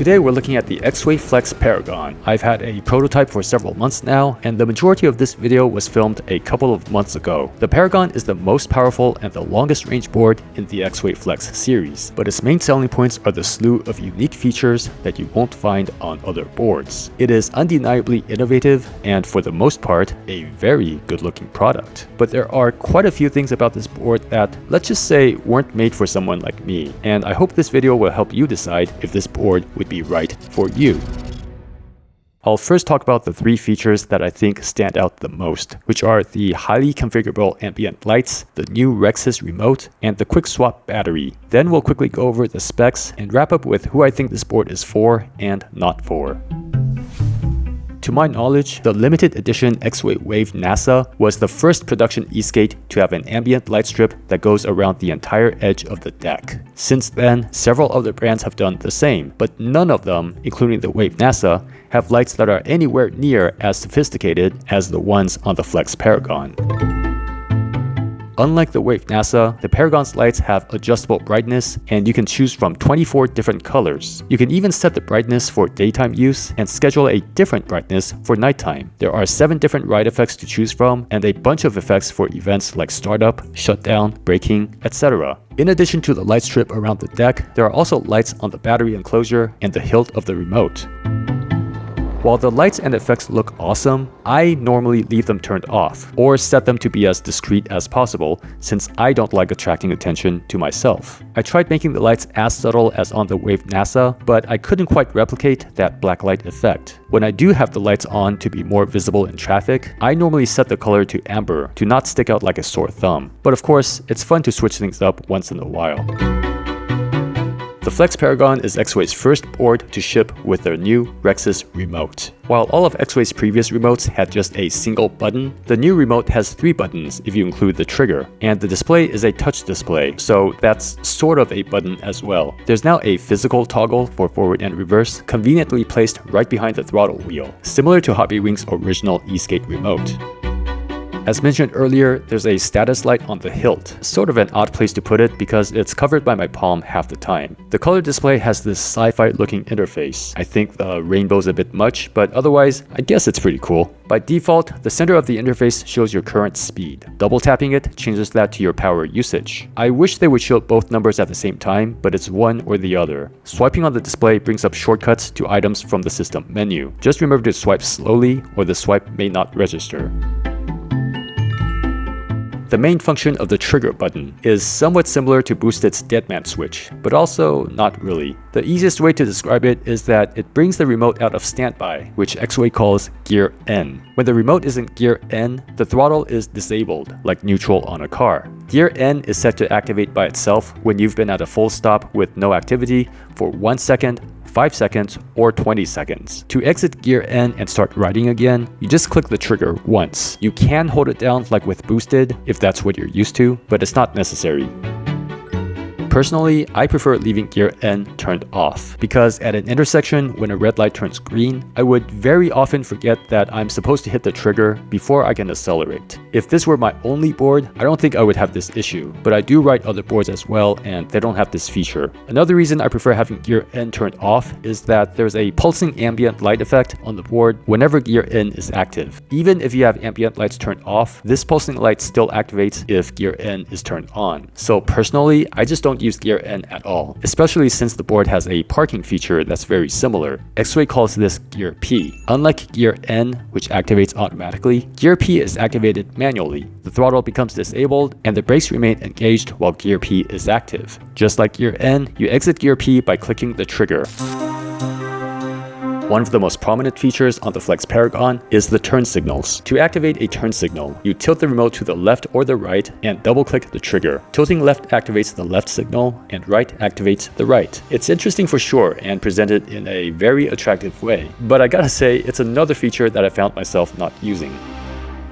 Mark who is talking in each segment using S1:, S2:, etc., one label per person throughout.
S1: Today we're looking at the Exway Flex Paragon. I've had a prototype for several months now, and the majority of this video was filmed a couple of months ago. The Paragon is the most powerful and the longest range board in the Exway Flex series, but its main selling points are the slew of unique features that you won't find on other boards. It is undeniably innovative and for the most part, a very good looking product. But there are quite a few things about this board that, let's just say, weren't made for someone like me, and I hope this video will help you decide if this board would be right for you. I'll first talk about the three features that I think stand out the most, which are the highly configurable ambient lights, the new Rexis remote, and the quick swap battery. Then we'll quickly go over the specs and wrap up with who I think this board is for and not for. To my knowledge, the limited edition Exway Wave NASA was the first production e-skate to have an ambient light strip that goes around the entire edge of the deck. Since then, several other brands have done the same, but none of them, including the Wave NASA, have lights that are anywhere near as sophisticated as the ones on the Flex Paragon. Unlike the Wave NASA, the Paragon's lights have adjustable brightness and you can choose from 24 different colors. You can even set the brightness for daytime use and schedule a different brightness for nighttime. There are 7 different ride effects to choose from and a bunch of effects for events like startup, shutdown, braking, etc. In addition to the light strip around the deck, there are also lights on the battery enclosure and the hilt of the remote. While the lights and effects look awesome, I normally leave them turned off or set them to be as discreet as possible since I don't like attracting attention to myself. I tried making the lights as subtle as on the Wave NASA, but I couldn't quite replicate that black light effect. When I do have the lights on to be more visible in traffic, I normally set the color to amber to not stick out like a sore thumb. But of course, it's fun to switch things up once in a while. The Flex Paragon is Exway's first board to ship with their new Rexis remote. While all of Exway's previous remotes had just a single button, the new remote has 3 buttons if you include the trigger, and the display is a touch display, so that's sort of a button as well. There's now a physical toggle for forward and reverse, conveniently placed right behind the throttle wheel, similar to Hobby Wing's original e-skate remote. As mentioned earlier, there's a status light on the hilt, sort of an odd place to put it because it's covered by my palm half the time. The color display has this sci-fi looking interface. I think the rainbow's a bit much, but otherwise, I guess it's pretty cool. By default, the center of the interface shows your current speed. Double tapping it changes that to your power usage. I wish they would show both numbers at the same time, but it's one or the other. Swiping on the display brings up shortcuts to items from the system menu. Just remember to swipe slowly or the swipe may not register. The main function of the trigger button is somewhat similar to Boosted's Deadman switch, but also not really. The easiest way to describe it is that it brings the remote out of standby, which Exway calls Gear N. When the remote is in Gear N, the throttle is disabled, like neutral on a car. Gear N is set to activate by itself when you've been at a full stop with no activity for 1 second, 5 seconds, or 20 seconds. To exit Gear N and start riding again, you just click the trigger once. You can hold it down like with Boosted if that's what you're used to, but it's not necessary. Personally, I prefer leaving Gear N turned off because at an intersection when a red light turns green, I would very often forget that I'm supposed to hit the trigger before I can accelerate. If this were my only board, I don't think I would have this issue, but I do ride other boards as well and they don't have this feature. Another reason I prefer having Gear N turned off is that there's a pulsing ambient light effect on the board whenever Gear N is active. Even if you have ambient lights turned off, this pulsing light still activates if Gear N is turned on. So personally, I just don't use Gear N at all, especially since the board has a parking feature that's very similar. Exway calls this Gear P. Unlike Gear N, which activates automatically, Gear P is activated manually. The throttle becomes disabled and the brakes remain engaged while Gear P is active. Just like Gear N, you exit Gear P by clicking the trigger. One of the most prominent features on the Flex Paragon is the turn signals. To activate a turn signal, you tilt the remote to the left or the right and double-click the trigger. Tilting left activates the left signal and right activates the right. It's interesting for sure and presented in a very attractive way, but I gotta say, it's another feature that I found myself not using.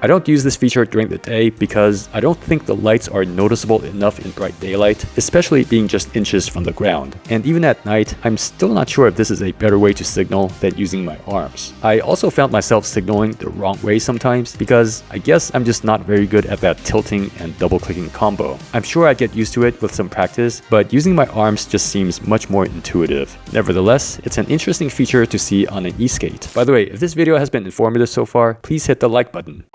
S1: I don't use this feature during the day because I don't think the lights are noticeable enough in bright daylight, especially being just inches from the ground. And even at night, I'm still not sure if this is a better way to signal than using my arms. I also found myself signaling the wrong way sometimes because I guess I'm just not very good at that tilting and double-clicking combo. I'm sure I'd get used to it with some practice, but using my arms just seems much more intuitive. Nevertheless, it's an interesting feature to see on an e-skate. By the way, if this video has been informative so far, please hit the like button.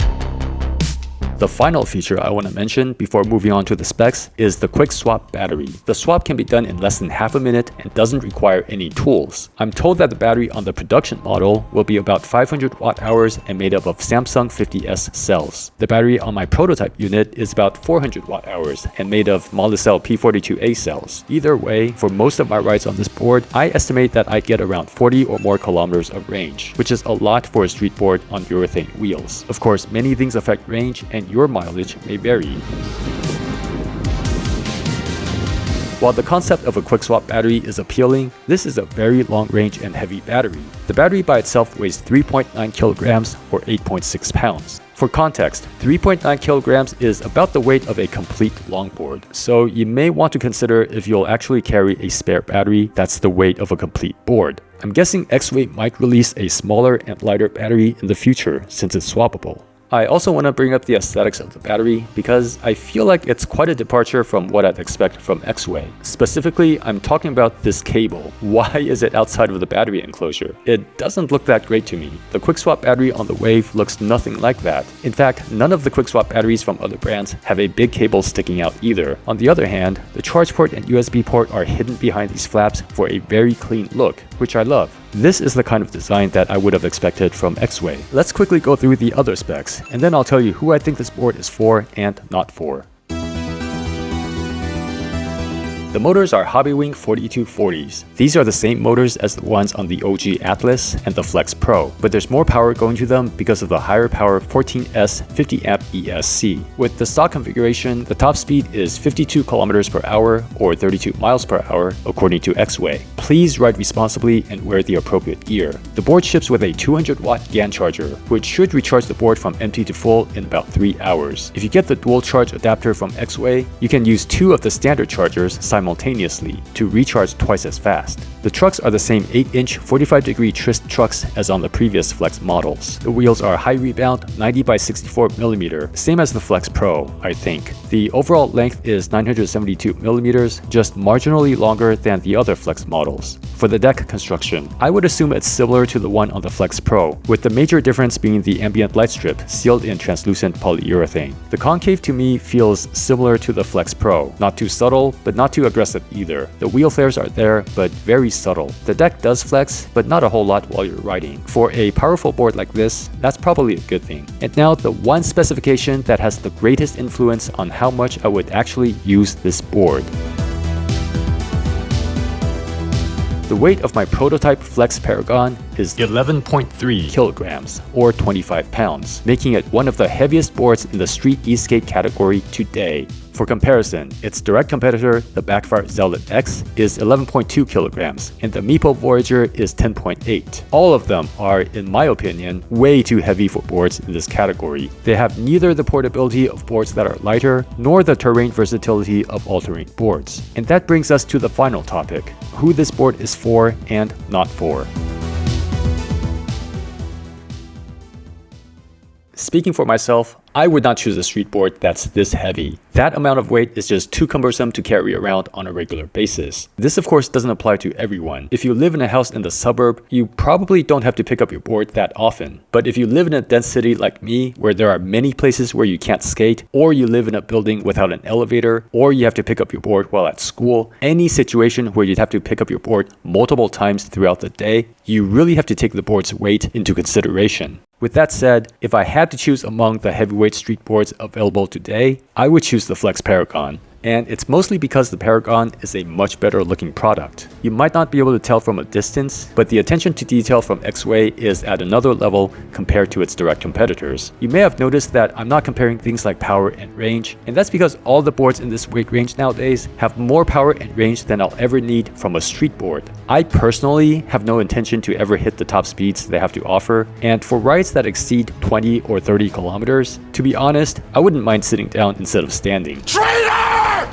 S1: The final feature I want to mention before moving on to the specs is the quick swap battery. The swap can be done in less than half a minute and doesn't require any tools. I'm told that the battery on the production model will be about 500 watt-hours and made up of Samsung 50S cells. The battery on my prototype unit is about 400 watt-hours and made of Molicel P42A cells. Either way, for most of my rides on this board, I estimate that I get around 40 or more kilometers of range, which is a lot for a street board on urethane wheels. Of course, many things affect range and your mileage may vary. While the concept of a quick swap battery is appealing, this is a very long range and heavy battery. The battery by itself weighs 3.9 kilograms or 8.6 pounds. For context, 3.9 kilograms is about the weight of a complete longboard, so you may want to consider if you'll actually carry a spare battery that's the weight of a complete board. I'm guessing Exway might release a smaller and lighter battery in the future since it's swappable. I also want to bring up the aesthetics of the battery because I feel like it's quite a departure from what I'd expect from Exway. Specifically, I'm talking about this cable. Why is it outside of the battery enclosure? It doesn't look that great to me. The quick swap battery on the Wave looks nothing like that. In fact, none of the quick swap batteries from other brands have a big cable sticking out either. On the other hand, the charge port and USB port are hidden behind these flaps for a very clean look, which I love. This is the kind of design that I would have expected from Exway. Let's quickly go through the other specs, and then I'll tell you who I think this board is for and not for. The motors are Hobbywing 4240s. These are the same motors as the ones on the OG Atlas and the Flex Pro, but there's more power going to them because of the higher power 14S 50A ESC. With the stock configuration, the top speed is 52 km per hour or 32 miles per hour according to Exway. Please ride responsibly and wear the appropriate gear. The board ships with a 200-watt GAN charger, which should recharge the board from empty to full in about 3 hours. If you get the dual charge adapter from Exway, you can use 2 of the standard chargers simultaneously to recharge twice as fast. The trucks are the same 8-inch 45-degree twist trucks as on the previous Flex models. The wheels are high rebound 90 by 64mm, same as the Flex Pro, I think. The overall length is 972mm, just marginally longer than the other Flex models. For the deck construction, I would assume it's similar to the one on the Flex Pro, with the major difference being the ambient light strip sealed in translucent polyurethane. The concave to me feels similar to the Flex Pro, not too subtle, but not too aggressive either. The wheel flares are there, but very subtle. The deck does flex, but not a whole lot while you're riding. For a powerful board like this, that's probably a good thing. And now the one specification that has the greatest influence on how much I would actually use this board. The weight of my prototype Flex Paragon is 11.3 kilograms or 25 pounds, making it one of the heaviest boards in the street e-skate category today. For comparison, its direct competitor, the Backfire Zealot X, is 11.2 kilograms, and the Meepo Voyager is 10.8. All of them are, in my opinion, way too heavy for boards in this category. They have neither the portability of boards that are lighter, nor the terrain versatility of all-terrain boards. And that brings us to the final topic, who this board is for and not for. Speaking for myself, I would not choose a street board that's this heavy. That amount of weight is just too cumbersome to carry around on a regular basis. This of course doesn't apply to everyone. If you live in a house in the suburb, you probably don't have to pick up your board that often. But if you live in a dense city like me, where there are many places where you can't skate, or you live in a building without an elevator, or you have to pick up your board while at school, any situation where you'd have to pick up your board multiple times throughout the day, you really have to take the board's weight into consideration. With that said, if I had to choose among the heavyweight street boards available today, I would choose the Flex Paragon. and it's mostly because the Paragon is a much better looking product. You might not be able to tell from a distance, but the attention to detail from Exway is at another level compared to its direct competitors. You may have noticed that I'm not comparing things like power and range, and that's because all the boards in this weight range nowadays have more power and range than I'll ever need from a street board. I personally have no intention to ever hit the top speeds they have to offer, and for rides that exceed 20 or 30 kilometers, to be honest, I wouldn't mind sitting down instead of standing.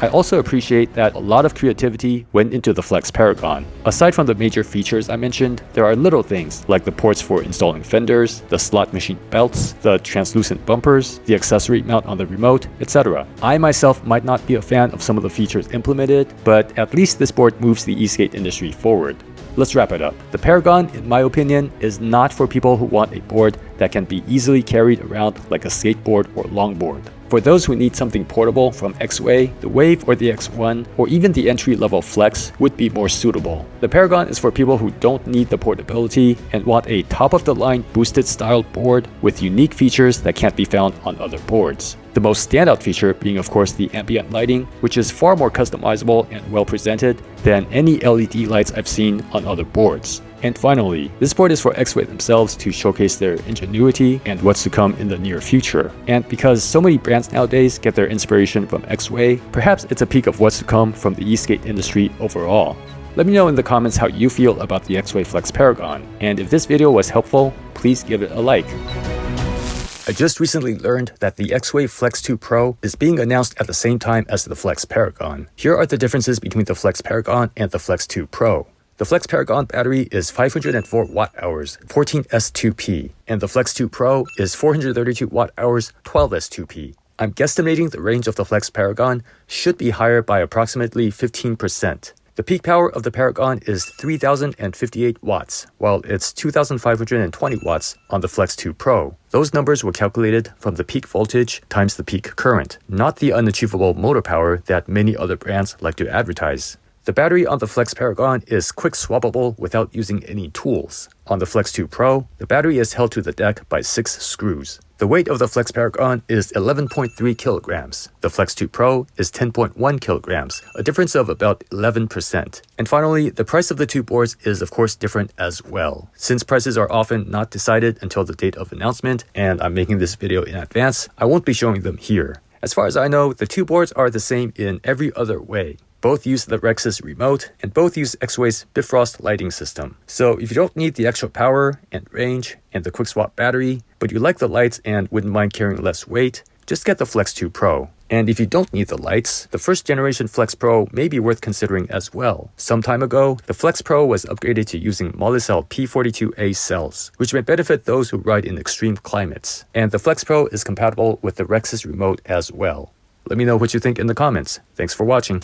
S1: I also appreciate that a lot of creativity went into the Flex Paragon. Aside from the major features I mentioned, there are little things like the ports for installing fenders, the slot machine belts, the translucent bumpers, the accessory mount on the remote, etc. I myself might not be a fan of some of the features implemented, but at least this board moves the e-skate industry forward. Let's wrap it up. The Paragon, in my opinion, is not for people who want a board that can be easily carried around like a skateboard or longboard. For those who need something portable from Exway, the Wave or the X1, or even the entry-level Flex would be more suitable. The Paragon is for people who don't need the portability and want a top-of-the-line boosted style board with unique features that can't be found on other boards. The most standout feature being of course the ambient lighting, which is far more customizable and well presented than any LED lights I've seen on other boards. And finally, this board is for Exway themselves to showcase their ingenuity and what's to come in the near future. And because so many brands nowadays get their inspiration from Exway, perhaps it's a peek of what's to come from the e-skate industry overall. Let me know in the comments how you feel about the Exway Flex Paragon, and if this video was helpful, please give it a like. I just recently learned that the Exway Flex 2 Pro is being announced at the same time as the Flex Paragon. Here are the differences between the Flex Paragon and the Flex 2 Pro. The Flex Paragon battery is 504 watt-hours, 14S2P, and the Flex 2 Pro is 432 watt-hours, 12S2P. I'm guesstimating the range of the Flex Paragon should be higher by approximately 15%. The peak power of the Paragon is 3,058 watts, while it's 2,520 watts on the Flex 2 Pro. Those numbers were calculated from the peak voltage times the peak current, not the unachievable motor power that many other brands like to advertise. The battery on the Flex Paragon is quick swappable without using any tools. On the Flex 2 Pro, the battery is held to the deck by 6 screws. The weight of the Flex Paragon is 11.3 kilograms. The Flex 2 Pro is 10.1 kilograms, a difference of about 11%. And finally, the price of the two boards is of course different as well. Since prices are often not decided until the date of announcement, and I'm making this video in advance, I won't be showing them here. As far as I know, the two boards are the same in every other way. Both use the Rex's remote, and both use Exway's Bifrost lighting system. So if you don't need the extra power and range and the quick swap battery, but you like the lights and wouldn't mind carrying less weight, just get the Flex 2 Pro. And if you don't need the lights, the first generation Flex Pro may be worth considering as well. Some time ago, the Flex Pro was upgraded to using Molicel P42A cells, which may benefit those who ride in extreme climates. And the Flex Pro is compatible with the Rex's remote as well. Let me know what you think in the comments. Thanks for watching.